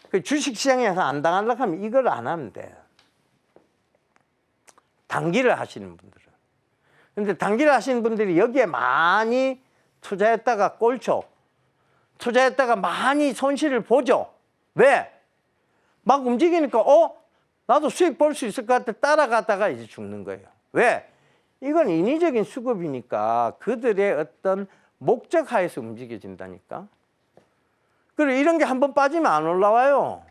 그 주식시장에서 안 당하려고 하면 이걸 안 하면 돼. 단기를 하시는 분들은. 근데 단기를 하시는 분들이 여기에 많이 투자했다가 꼴초, 투자했다가 많이 손실을 보죠. 왜? 막 움직이니까 나도 수익 볼 수 있을 것 같아 따라가다가 이제 죽는 거예요. 왜? 이건 인위적인 수급이니까 그들의 어떤 목적 하에서 움직여진다니까. 그리고 이런 게 한번 빠지면 안 올라와요.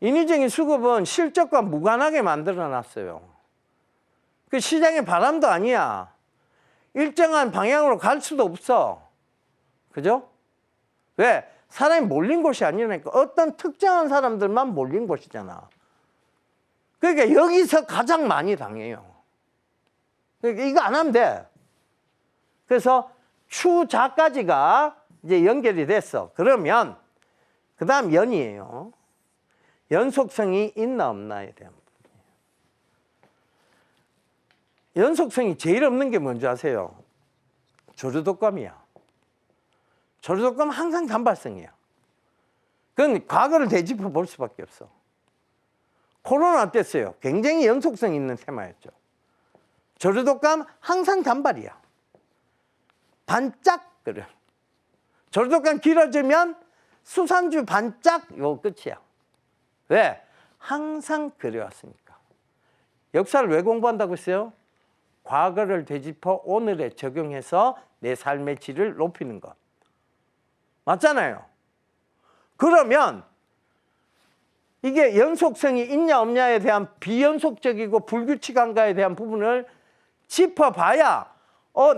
인위적인 수급은 실적과 무관하게 만들어 놨어요. 그 시장의 바람도 아니야. 일정한 방향으로 갈 수도 없어. 그죠? 왜? 사람이 몰린 곳이 아니라니까. 어떤 특정한 사람들만 몰린 곳이잖아. 그러니까 여기서 가장 많이 당해요. 그러니까 이거 안 하면 돼. 그래서 추자까지가 이제 연결이 됐어. 그러면 그 다음 연이에요. 연속성이 있나 없나에 대한 부분이에요. 연속성이 제일 없는 게 뭔지 아세요? 조류독감이야. 조류독감 항상 단발성이야. 그건 과거를 되짚어 볼 수밖에 없어. 코로나 어땠어요? 굉장히 연속성 있는 테마였죠. 조류독감 항상 단발이야. 반짝거려. 조류독감 길어지면 수산주 반짝 요 끝이야. 왜? 항상 그래왔으니까. 역사를 왜 공부한다고 했어요? 과거를 되짚어 오늘에 적용해서 내 삶의 질을 높이는 것. 맞잖아요. 그러면 이게 연속성이 있냐 없냐에 대한 비연속적이고 불규칙한가에 대한 부분을 짚어봐야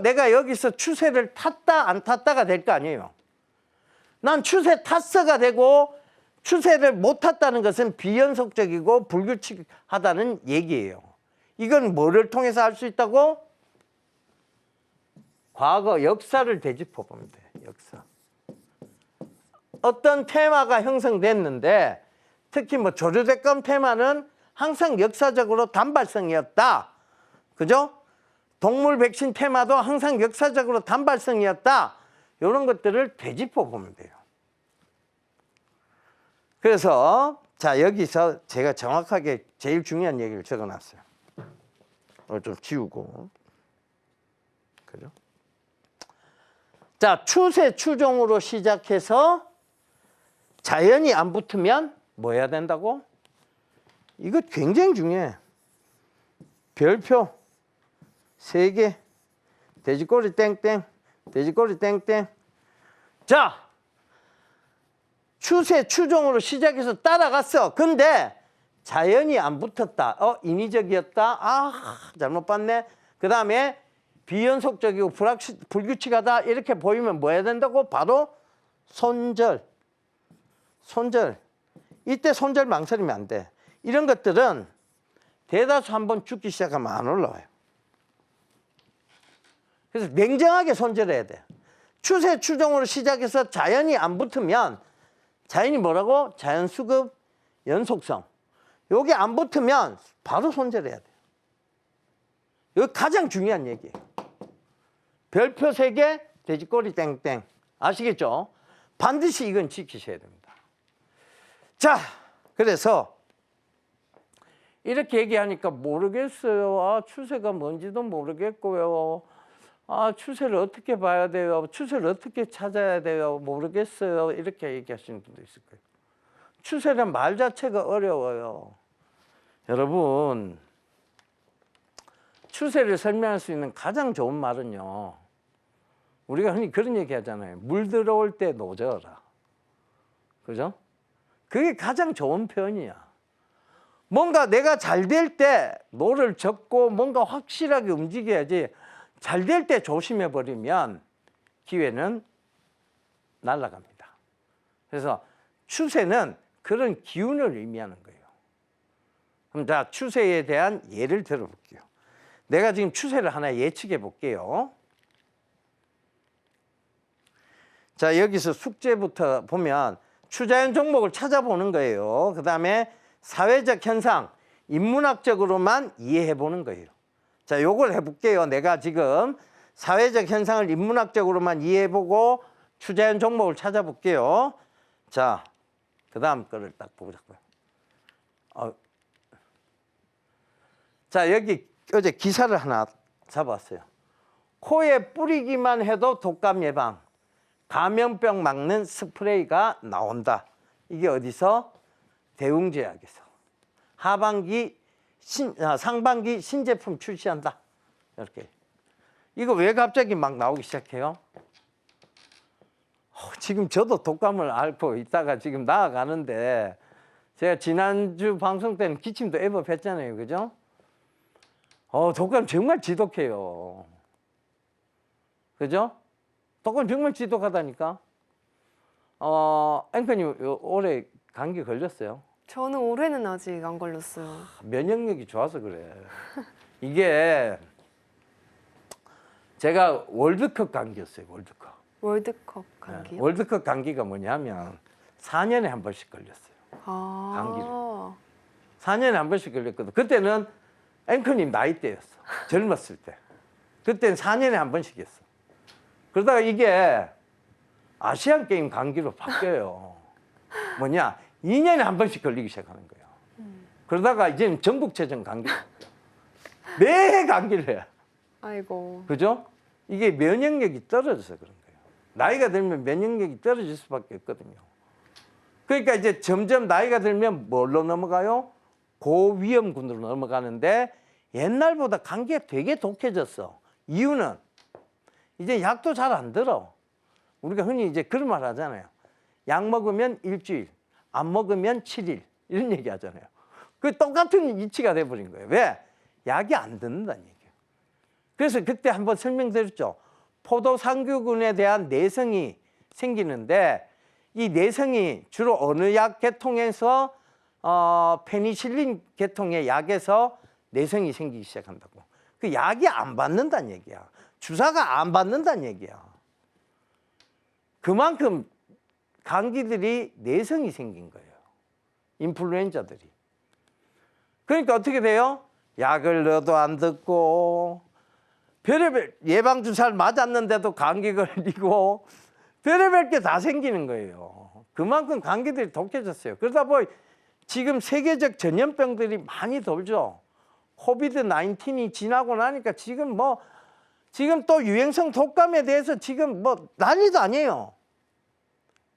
내가 여기서 추세를 탔다 안 탔다가 될 거 아니에요. 난 추세 탔어가 되고 추세를 못 탔다는 것은 비연속적이고 불규칙하다는 얘기예요. 이건 뭐를 통해서 알 수 있다고? 과거 역사를 되짚어 보면 돼. 역사. 어떤 테마가 형성됐는데 특히 뭐 조류독감 테마는 항상 역사적으로 단발성이었다. 그죠? 동물 백신 테마도 항상 역사적으로 단발성이었다. 이런 것들을 되짚어 보면 돼요. 그래서 자 여기서 제가 정확하게 제일 중요한 얘기를 적어놨어요. 이걸 좀 지우고. 그죠? 자 추세 추종으로 시작해서 자연이 안 붙으면 뭐 해야 된다고? 이거 굉장히 중요해. 별표 3개, 돼지꼬리 땡땡, 돼지꼬리 땡땡. 자, 추세 추종으로 시작해서 따라갔어. 근데 자연이 안 붙었다. 인위적이었다. 잘못 봤네. 그 다음에 비연속적이고 불규칙하다. 이렇게 보이면 뭐 해야 된다고? 바로 손절. 손절. 이때 손절 망설이면 안 돼. 이런 것들은 대다수 한번 죽기 시작하면 안 올라와요. 그래서 냉정하게 손절해야 돼. 추세 추종으로 시작해서 자연이 안 붙으면 자연이 뭐라고? 자연 수급 연속성. 요게 안 붙으면 바로 손절해야 돼요. 이거 가장 중요한 얘기예요. 별표 3개, 돼지꼬리 땡땡. 아시겠죠? 반드시 이건 지키셔야 됩니다. 자, 그래서 이렇게 얘기하니까 모르겠어요. 추세가 뭔지도 모르겠고요. 추세를 어떻게 봐야 돼요? 추세를 어떻게 찾아야 돼요? 모르겠어요. 이렇게 얘기하시는 분도 있을 거예요. 추세란 말 자체가 어려워요. 여러분, 추세를 설명할 수 있는 가장 좋은 말은요. 우리가 흔히 그런 얘기 하잖아요. 물 들어올 때 노져라. 그죠? 그게 가장 좋은 표현이야. 뭔가 내가 잘 될 때 노를 젓고 뭔가 확실하게 움직여야지. 잘 될 때 조심해버리면 기회는 날아갑니다. 그래서 추세는 그런 기운을 의미하는 거예요. 그럼 자, 추세에 대한 예를 들어볼게요. 내가 지금 추세를 하나 예측해 볼게요. 자, 여기서 숙제부터 보면 추자연 종목을 찾아보는 거예요. 그 다음에 사회적 현상, 인문학적으로만 이해해 보는 거예요. 자, 요걸 해볼게요. 내가 지금 사회적 현상을 인문학적으로만 이해해보고 추자연 종목을 찾아볼게요. 자, 그 다음 거를 딱 보자고요. 자, 여기 어제 기사를 하나 잡았어요. 코에 뿌리기만 해도 독감 예방, 감염병 막는 스프레이가 나온다. 이게 어디서? 대웅제약에서. 상반기 신제품 출시한다. 이렇게. 이거 왜 갑자기 막 나오기 시작해요? 지금 저도 독감을 앓고 있다가 지금 나아가는데 제가 지난주 방송 때는 기침도 애법 했잖아요. 그죠? 독감 정말 지독해요. 그죠? 독감 정말 지독하다니까. 앵커님 올해 감기 걸렸어요? 저는 올해는 아직 안 걸렸어요. 면역력이 좋아서 그래. 이게 제가 월드컵 감기였어요. 월드컵. 월드컵 감기요? 월드컵 감기가 뭐냐면 4년에 한 번씩 걸렸어요. 아. 감기를. 4년에 한 번씩 걸렸거든. 그때는 앵커님 나이 때였어. 젊었을 때. 그때는 4년에 한 번씩이었어. 그러다가 이게 아시안 게임 감기로 바뀌어요. 뭐냐? 2년에 한 번씩 걸리기 시작하는 거예요. 그러다가 이제는 전국체전 감기로 바뀌어요. 매해 감기를 해. 아이고. 그죠? 이게 면역력이 떨어져서 그런 거예요. 나이가 들면 면역력이 떨어질 수밖에 없거든요. 그러니까 이제 점점 나이가 들면 뭘로 넘어가요? 고위험군으로 넘어가는데 옛날보다 감기가 되게 독해졌어. 이유는 이제 약도 잘 안 들어. 우리가 흔히 이제 그런 말 하잖아요. 약 먹으면 일주일, 안 먹으면 7일 이런 얘기 하잖아요. 그 똑같은 이치가 돼버린 거예요. 왜? 약이 안 듣는다는 얘기예요. 그래서 그때 한번 설명드렸죠. 포도상구균에 대한 내성이 생기는데 이 내성이 주로 어느 약 계통에서 페니실린 계통의 약에서 내성이 생기기 시작한다고. 그 약이 안 받는다는 얘기야. 주사가 안 받는다는 얘기야. 그만큼 감기들이 내성이 생긴 거예요. 인플루엔자들이. 그러니까 어떻게 돼요? 약을 넣어도 안 듣고 별의별 예방주사를 맞았는데도 감기 걸리고 별의별 게 다 생기는 거예요. 그만큼 감기들이 독해졌어요. 그러다 보니 지금 세계적 전염병들이 많이 돌죠. 코비드 19이 지나고 나니까 지금 또 유행성 독감에 대해서 지금 난리도 아니에요.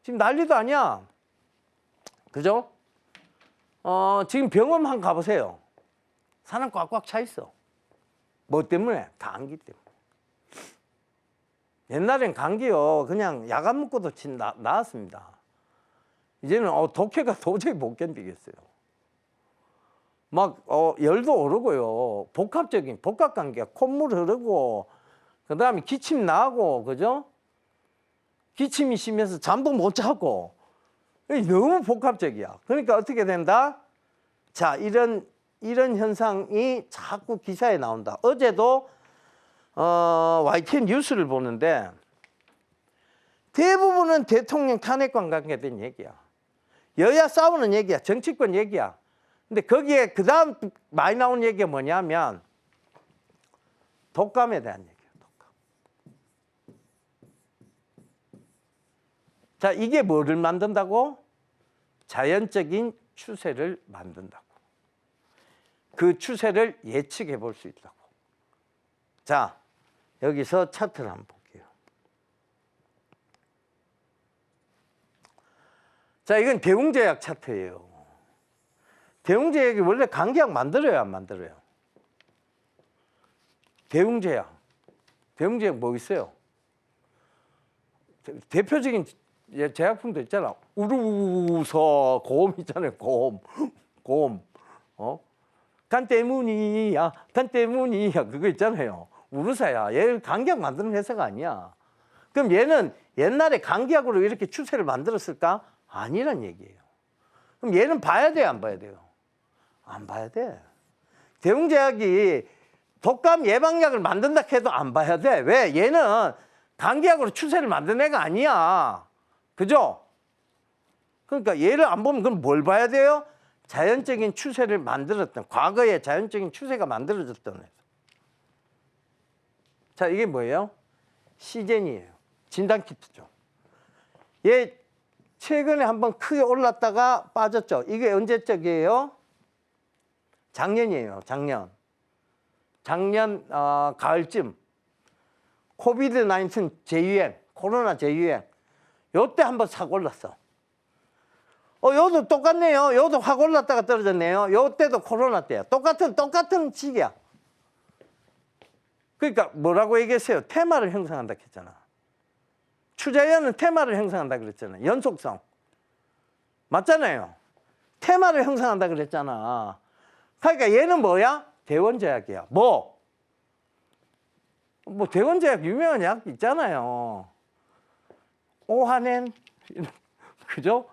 지금 난리도 아니야. 그죠? 지금 병원 한번 가보세요. 사람 꽉꽉 차 있어. 뭐 때문에? 다 감기 때문에. 옛날엔 감기요 그냥 약 안 먹고도 나았습니다. 이제는 독해가 도저히 못 견디겠어요. 열도 오르고요. 복합 감기가 콧물 흐르고 그다음에 기침 나고 그죠? 기침이 심해서 잠도 못 자고 너무 복합적이야. 그러니까 어떻게 된다? 자, 이런 현상이 자꾸 기사에 나온다. 어제도 YTN 뉴스를 보는데 대부분은 대통령 탄핵과 관계된 얘기야. 여야 싸우는 얘기야. 정치권 얘기야. 근데 거기에 그 다음 많이 나온 얘기가 뭐냐면 독감에 대한 얘기야. 독감. 자, 이게 뭐를 만든다고? 자연적인 추세를 만든다고. 그 추세를 예측해 볼 수 있다고. 자, 여기서 차트를 한번 볼게요. 자, 이건 대웅제약 차트예요. 대웅제약이 원래 감기약 만들어요, 안 만들어요? 대웅제약 뭐 있어요? 대표적인 제약품도 있잖아. 우르서 고음 있잖아요. 고음. 간 때문이야 그거 있잖아요. 우르사야. 얘 감기약 만드는 회사가 아니야. 그럼 얘는 옛날에 감기약으로 이렇게 추세를 만들었을까? 아니란 얘기예요. 그럼 얘는 봐야 돼요, 안 봐야 돼요? 안 봐야 돼. 대웅제약이 독감 예방약을 만든다 해도 안 봐야 돼. 왜? 얘는 감기약으로 추세를 만든 애가 아니야. 그죠? 그러니까 얘를 안 보면 그럼 뭘 봐야 돼요? 자연적인 추세를 만들었던, 과거에 자연적인 추세가 만들어졌던 애. 자, 이게 뭐예요? 시젠이에요. 진단키트죠. 얘 최근에 한번 크게 올랐다가 빠졌죠. 이게 언제적이에요? 작년이에요. 작년 가을쯤 코비드 19 재유행, 코로나 재유행. 요때 한번 싹 올랐어. 요도 똑같네요. 요도 확 올랐다가 떨어졌네요. 요때도 코로나 때야. 똑같은 시기야. 그러니까 뭐라고 얘기했어요? 테마를 형성한다 했잖아. 추자연은 테마를 형성한다 그랬잖아. 연속성. 맞잖아요. 테마를 형성한다 그랬잖아. 그러니까 얘는 뭐야? 대원제약이야. 뭐 대원제약 유명한 약 있잖아요. 오하넨, 그죠?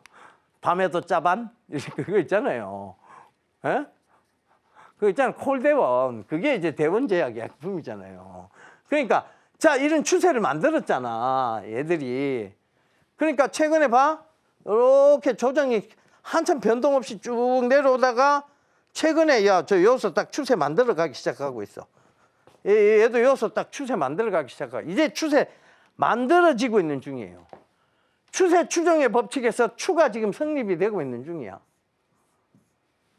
밤에도 짜반? 그거 있잖아요. 에? 그거 있잖아요. 콜대원. 그게 이제 대원제약 약품이잖아요. 그러니까 자, 이런 추세를 만들었잖아, 얘들이. 그러니까 최근에 봐. 이렇게 조정이 한참 변동 없이 쭉 내려오다가 최근에 여기서 딱 추세 만들어 가기 시작하고 있어. 얘도 여기서 딱 추세 만들어 가기 시작하고 이제 추세 만들어지고 있는 중이에요. 추세 추정의 법칙에서 추가 지금 성립이 되고 있는 중이야.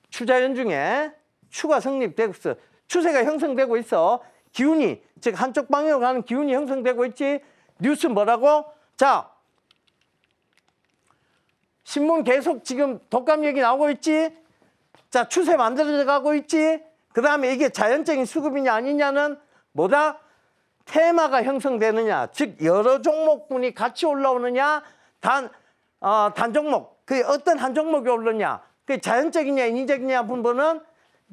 추자연 중에 추가 성립되고 있어. 추세가 형성되고 있어. 기운이, 즉 한쪽 방향으로 가는 기운이 형성되고 있지. 뉴스 뭐라고? 자, 신문 계속 지금 독감 얘기 나오고 있지. 자, 추세 만들어져 가고 있지. 그 다음에 이게 자연적인 수급이냐 아니냐는 뭐다? 테마가 형성되느냐, 즉 여러 종목군이 같이 올라오느냐, 단 종목, 그 어떤 한 종목이 오르느냐, 그 자연적이냐 인위적이냐 분포는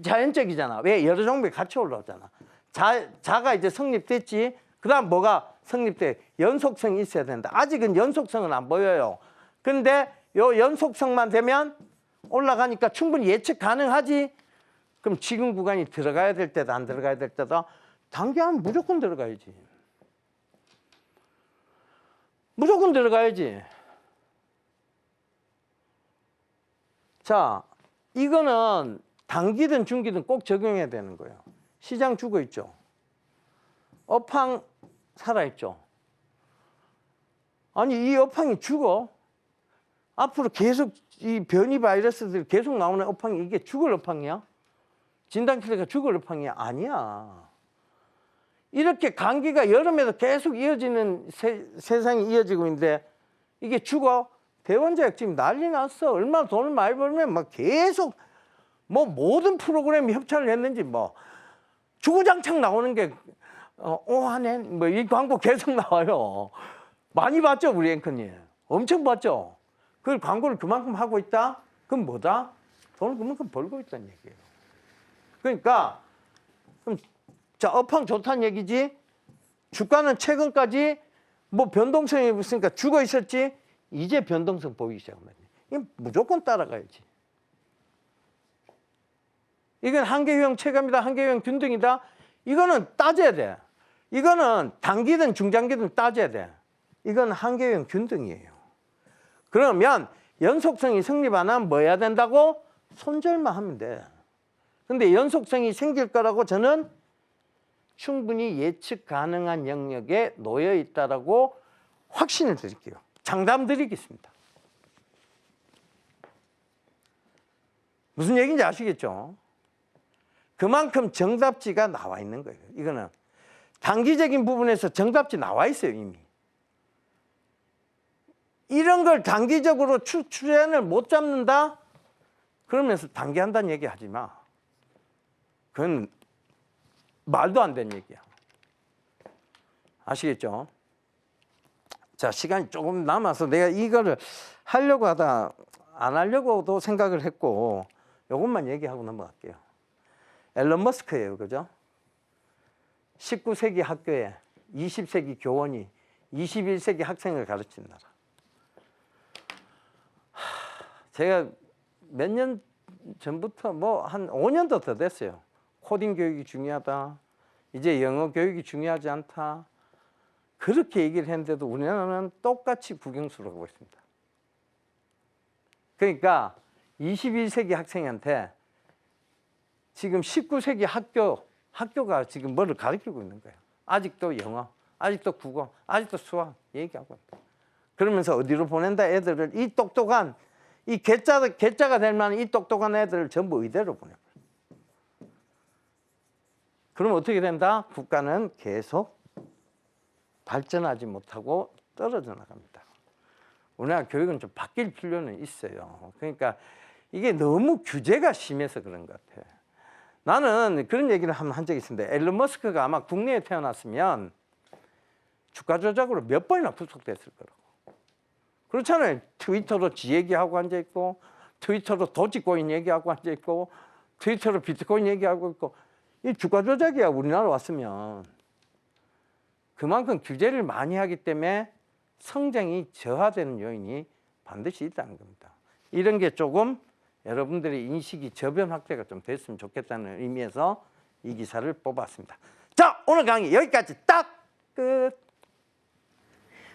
자연적이잖아. 왜? 여러 종목이 같이 올라오잖아. 자가 이제 성립됐지. 그 다음 뭐가 성립돼? 연속성이 있어야 된다. 아직은 연속성은 안 보여요. 근데 요 연속성만 되면 올라가니까 충분히 예측 가능하지. 그럼 지금 구간이 들어가야 될 때도 안 들어가야 될 때도 단기하면 무조건 들어가야지. 무조건 들어가야지. 자, 이거는 단기든 중기든 꼭 적용해야 되는 거예요. 시장 죽어 있죠. 업황 살아있죠. 아니, 이 업황이 죽어? 앞으로 계속 이 변이 바이러스들이 계속 나오는 업황이 이게 죽을 업황이야? 진단키트가 죽을 업황이 아니야. 이렇게 감기가 여름에도 계속 이어지는 세상이 이어지고 있는데 이게 죽어? 대원자약 지금 난리 났어. 얼마나 돈을 많이 벌면 막 계속 뭐 모든 프로그램이 협찬을 했는지 뭐 주구장창 나오는 게 오하네 뭐 이 광고 계속 나와요. 많이 봤죠, 우리 앵커님? 엄청 봤죠? 그 광고를 그만큼 하고 있다? 그럼 뭐다? 돈을 그만큼 벌고 있다는 얘기예요. 그러니까 그럼 자, 업황 좋다는 얘기지. 주가는 최근까지 뭐 변동성이 있으니까 죽어 있었지. 이제 변동성 보이기 시작합니다. 이건 무조건 따라가야지. 이건 한계유형 체감이다, 한계유형 균등이다. 이거는 따져야 돼. 이거는 단기든 중장기든 따져야 돼. 이건 한계유형 균등이에요. 그러면 연속성이 성립 안 하면 뭐 해야 된다고? 손절만 하면 돼. 근데 연속성이 생길 거라고 저는 충분히 예측 가능한 영역에 놓여 있다라고 확신을 드릴게요. 장담 드리겠습니다. 무슨 얘기인지 아시겠죠? 그만큼 정답지가 나와 있는 거예요. 이거는 단기적인 부분에서 정답지 나와 있어요, 이미. 이런 걸 단기적으로 추진을 못 잡는다? 그러면서 단기한다는 얘기 하지 마. 그건 말도 안 되는 얘기야. 아시겠죠? 자, 시간이 조금 남아서 내가 이거를 하려고 하다 안 하려고도 생각을 했고 이것만 얘기하고 넘어갈게요. 앨런 머스크예요, 그죠? 19세기 학교에 20세기 교원이 21세기 학생을 가르친 나라. 제가 몇 년 전부터 뭐 한 5년도 더 됐어요. 코딩 교육이 중요하다. 이제 영어 교육이 중요하지 않다. 그렇게 얘기를 했는데도 우리나라는 똑같이 국영수로 가고 있습니다. 그러니까 21세기 학생한테 지금 19세기 학교가 지금 뭐를 가르치고 있는 거예요. 아직도 영어, 아직도 국어, 아직도 수학 얘기하고 있다. 그러면서 어디로 보낸다? 애들을 이 똑똑한 이 괴짜가 될 만한 이 똑똑한 애들을 전부 의대로 보내요. 그럼 어떻게 된다? 국가는 계속 발전하지 못하고 떨어져 나갑니다. 우리나라 교육은 좀 바뀔 필요는 있어요. 그러니까 이게 너무 규제가 심해서 그런 것 같아요. 나는 그런 얘기를 한 적이 있습니다. 앨런 머스크가 아마 국내에 태어났으면 주가 조작으로 몇 번이나 구속됐을 거라고. 그렇잖아요. 트위터로 지 얘기하고 앉아있고, 트위터로 도지코인 얘기하고 앉아있고, 트위터로 비트코인 얘기하고 있고, 이 주가 조작이야, 우리나라 왔으면. 그만큼 규제를 많이 하기 때문에 성장이 저하되는 요인이 반드시 있다는 겁니다. 이런 게 조금 여러분들의 인식이 저변 확대가 좀 됐으면 좋겠다는 의미에서 이 기사를 뽑았습니다. 자, 오늘 강의 여기까지 딱 끝.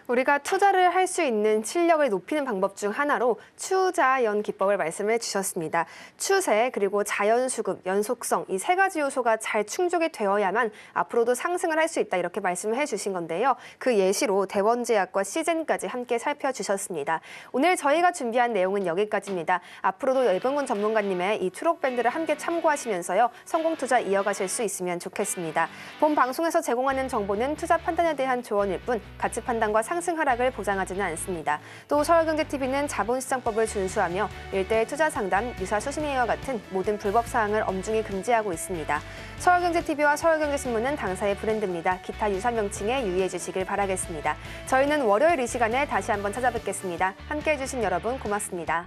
우리가 투자를 할 수 있는 실력을 높이는 방법 중 하나로 추자연 기법을 말씀해 주셨습니다. 추세 그리고 자연수급, 연속성 이 세 가지 요소가 잘 충족이 되어야만 앞으로도 상승을 할 수 있다 이렇게 말씀을 해주신 건데요. 그 예시로 대원제약과 시젠까지 함께 살펴주셨습니다. 오늘 저희가 준비한 내용은 여기까지입니다. 앞으로도 열병훈 전문가님의 이 초록밴드를 함께 참고하시면서요. 성공 투자 이어가실 수 있으면 좋겠습니다. 본 방송에서 제공하는 정보는 투자 판단에 대한 조언일 뿐 가치 판단과 상승 하락을 보장하지는 않습니다. 또 서울경제TV는 자본시장법을 준수하며 일대일 투자 상담, 유사 수신회와 같은 모든 불법 사항을 엄중히 금지하고 있습니다. 서울경제TV와 서울경제신문은 당사의 브랜드입니다. 기타 유사 명칭에 유의해 주시길 바라겠습니다. 저희는 월요일 이 시간에 다시 한번 찾아뵙겠습니다. 함께해 주신 여러분 고맙습니다.